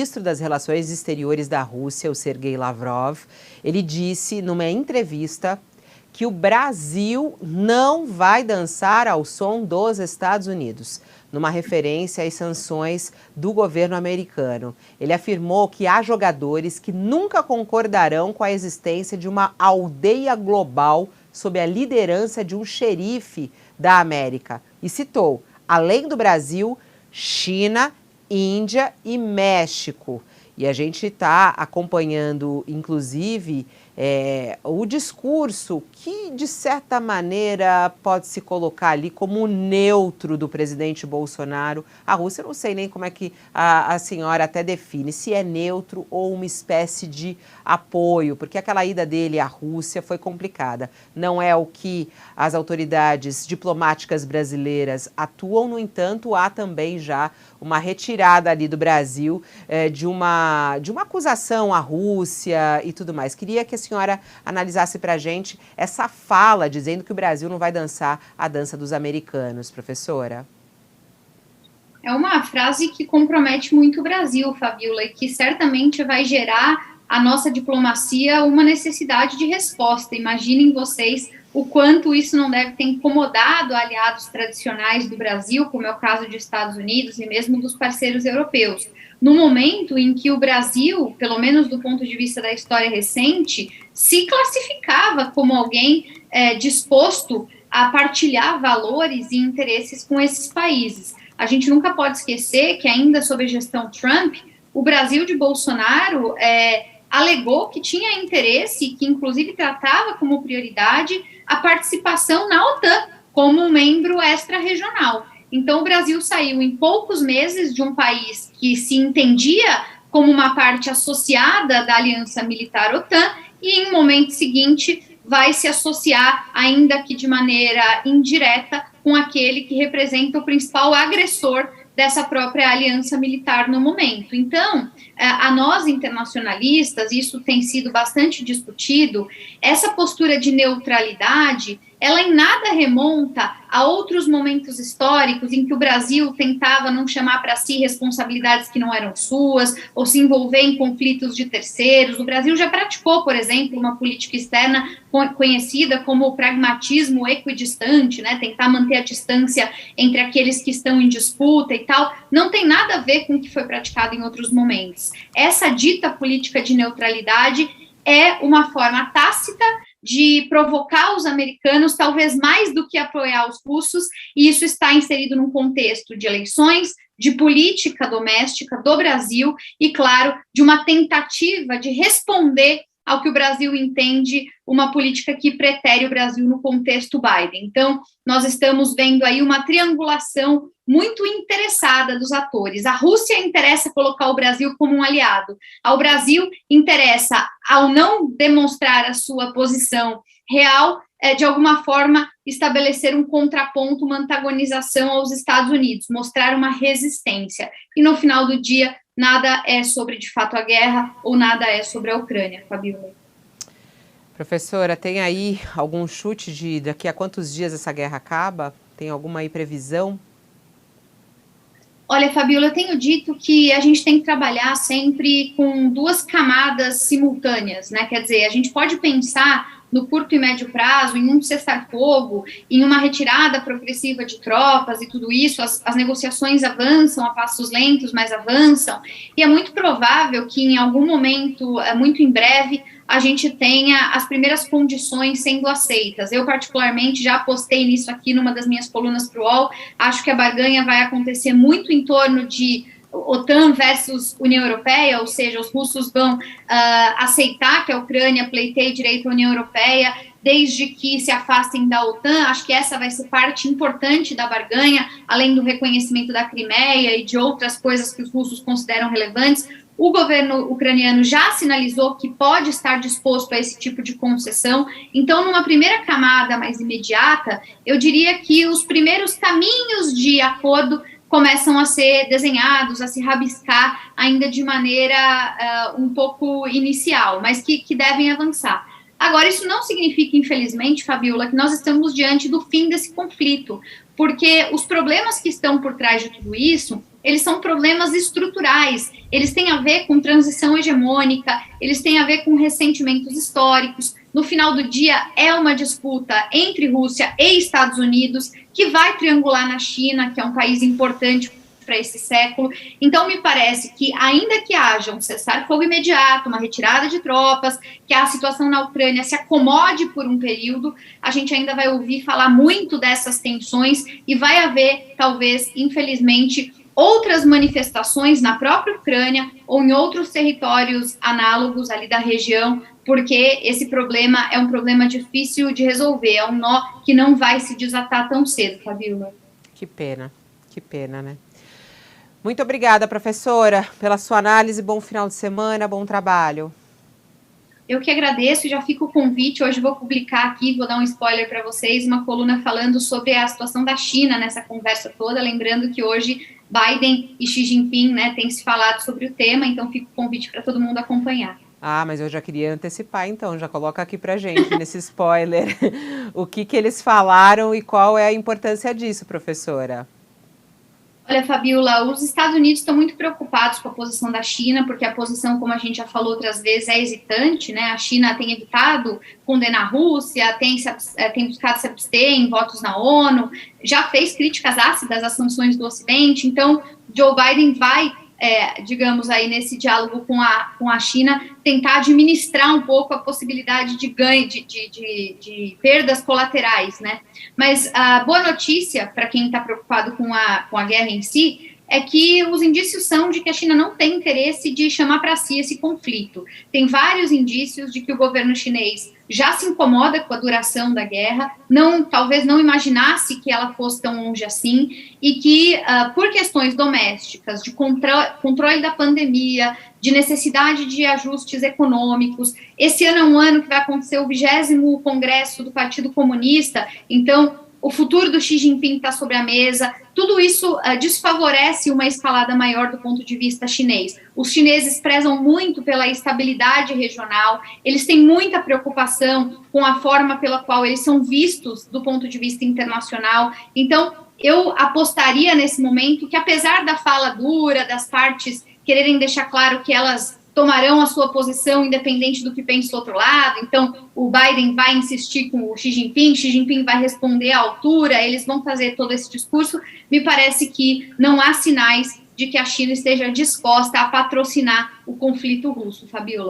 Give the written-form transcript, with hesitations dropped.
ministro das Relações Exteriores da Rússia, o Sergei Lavrov, ele disse numa entrevista que o Brasil não vai dançar ao som dos Estados Unidos, numa referência às sanções do governo americano. Ele afirmou que há jogadores que nunca concordarão com a existência de uma aldeia global sob a liderança de um xerife da América. E citou, além do Brasil, China, Índia e México. E a gente está acompanhando, inclusive, o discurso que, de certa maneira, pode se colocar ali como neutro do presidente Bolsonaro. A Rússia, eu não sei nem como é que a senhora até define, se é neutro ou uma espécie de apoio, porque aquela ida dele à Rússia foi complicada. Não é o que as autoridades diplomáticas brasileiras atuam, no entanto, há também já uma retirada ali do Brasil de uma acusação à Rússia e tudo mais. Queria que a senhora analisasse para a gente essa fala dizendo que o Brasil não vai dançar a dança dos americanos, professora. É uma frase que compromete muito o Brasil, Fabiola, e que certamente vai gerar a nossa diplomacia uma necessidade de resposta. Imaginem vocês o quanto isso não deve ter incomodado aliados tradicionais do Brasil, como é o caso dos Estados Unidos e mesmo dos parceiros europeus. No momento em que o Brasil, pelo menos do ponto de vista da história recente, se classificava como alguém disposto a partilhar valores e interesses com esses países. A gente nunca pode esquecer que ainda sob a gestão Trump, o Brasil de Bolsonaro alegou que tinha interesse, que inclusive tratava como prioridade a participação na OTAN como membro extra-regional. Então, o Brasil saiu em poucos meses de um país que se entendia como uma parte associada da aliança militar OTAN e, em momento seguinte, vai se associar, ainda que de maneira indireta, com aquele que representa o principal agressor dessa própria aliança militar no momento. Então, a nós internacionalistas, isso tem sido bastante discutido, essa postura de neutralidade, ela em nada remonta a outros momentos históricos em que o Brasil tentava não chamar para si responsabilidades que não eram suas, ou se envolver em conflitos de terceiros. O Brasil já praticou, por exemplo, uma política externa conhecida como o pragmatismo equidistante, né? Tentar manter a distância entre aqueles que estão em disputa e tal. Não tem nada a ver com o que foi praticado em outros momentos. Essa dita política de neutralidade é uma forma tácita de provocar os americanos, talvez mais do que apoiar os russos, e isso está inserido num contexto de eleições, de política doméstica do Brasil e, claro, de uma tentativa de responder ao que o Brasil entende uma política que pretere o Brasil no contexto Biden. Então, nós estamos vendo aí uma triangulação muito interessada dos atores. A Rússia interessa colocar o Brasil como um aliado. Ao Brasil interessa, ao não demonstrar a sua posição real, de alguma forma estabelecer um contraponto, uma antagonização aos Estados Unidos, mostrar uma resistência. E no final do dia, nada é sobre, de fato, a guerra ou nada é sobre a Ucrânia, Fabiola. Professora, tem aí algum chute de daqui a quantos dias essa guerra acaba? Tem alguma aí previsão? Olha, Fabiola, eu tenho dito que a gente tem que trabalhar sempre com duas camadas simultâneas, né? Quer dizer, a gente pode pensar no curto e médio prazo, em um cessar-fogo, em uma retirada progressiva de tropas e tudo isso, as negociações avançam a passos lentos, mas avançam, e é muito provável que em algum momento, muito em breve, a gente tenha as primeiras condições sendo aceitas. Eu, particularmente, já apostei nisso aqui numa das minhas colunas para o UOL, acho que a barganha vai acontecer muito em torno de OTAN versus União Europeia, ou seja, os russos vão aceitar que a Ucrânia pleiteie direito à União Europeia, desde que se afastem da OTAN. Acho que essa vai ser parte importante da barganha, além do reconhecimento da Crimeia e de outras coisas que os russos consideram relevantes. O governo ucraniano já sinalizou que pode estar disposto a esse tipo de concessão. Então, numa primeira camada mais imediata, eu diria que os primeiros caminhos de acordo começam a ser desenhados, a se rabiscar ainda de maneira um pouco inicial, mas que devem avançar. Agora, isso não significa, infelizmente, Fabiola, que nós estamos diante do fim desse conflito, porque os problemas que estão por trás de tudo isso eles são problemas estruturais, eles têm a ver com transição hegemônica, eles têm a ver com ressentimentos históricos. No final do dia, é uma disputa entre Rússia e Estados Unidos, que vai triangular na China, que é um país importante para esse século. Então, me parece que, ainda que haja um cessar-fogo imediato, uma retirada de tropas, que a situação na Ucrânia se acomode por um período, a gente ainda vai ouvir falar muito dessas tensões e vai haver, talvez, infelizmente, outras manifestações na própria Ucrânia ou em outros territórios análogos ali da região, porque esse problema é um problema difícil de resolver, é um nó que não vai se desatar tão cedo, Fabíola. Que pena, né? Muito obrigada, professora, pela sua análise. Bom final de semana, bom trabalho. Eu que agradeço, já fica o convite. Hoje vou publicar aqui, vou dar um spoiler para vocês, uma coluna falando sobre a situação da China nessa conversa toda. Lembrando que hoje Biden e Xi Jinping, né, têm se falado sobre o tema, então fica o convite para todo mundo acompanhar. Ah, mas eu já queria antecipar, então, já coloca aqui pra gente, nesse spoiler, o que eles falaram e qual é a importância disso, professora. Olha, Fabiola, os Estados Unidos estão muito preocupados com a posição da China, porque a posição, como a gente já falou outras vezes, é hesitante, né? A China tem evitado condenar a Rússia, tem buscado se abster em votos na ONU, já fez críticas ácidas às sanções do Ocidente, então Joe Biden vai, digamos aí, nesse diálogo com a China, tentar administrar um pouco a possibilidade de ganho, de perdas colaterais, né? Mas a boa notícia, para quem está preocupado com a guerra em si, é que os indícios são de que a China não tem interesse de chamar para si esse conflito. Tem vários indícios de que o governo chinês já se incomoda com a duração da guerra, talvez não imaginasse que ela fosse tão longe assim, e que, por questões domésticas, de controle da pandemia, de necessidade de ajustes econômicos, esse ano é um ano que vai acontecer o 20º Congresso do Partido Comunista, então o futuro do Xi Jinping está sobre a mesa, tudo isso desfavorece uma escalada maior do ponto de vista chinês. Os chineses prezam muito pela estabilidade regional, eles têm muita preocupação com a forma pela qual eles são vistos do ponto de vista internacional, então eu apostaria nesse momento que, apesar da fala dura, das partes quererem deixar claro que elas tomarão a sua posição independente do que pense o outro lado, então o Biden vai insistir com o Xi Jinping vai responder à altura, eles vão fazer todo esse discurso, me parece que não há sinais de que a China esteja disposta a patrocinar o conflito russo, Fabiola.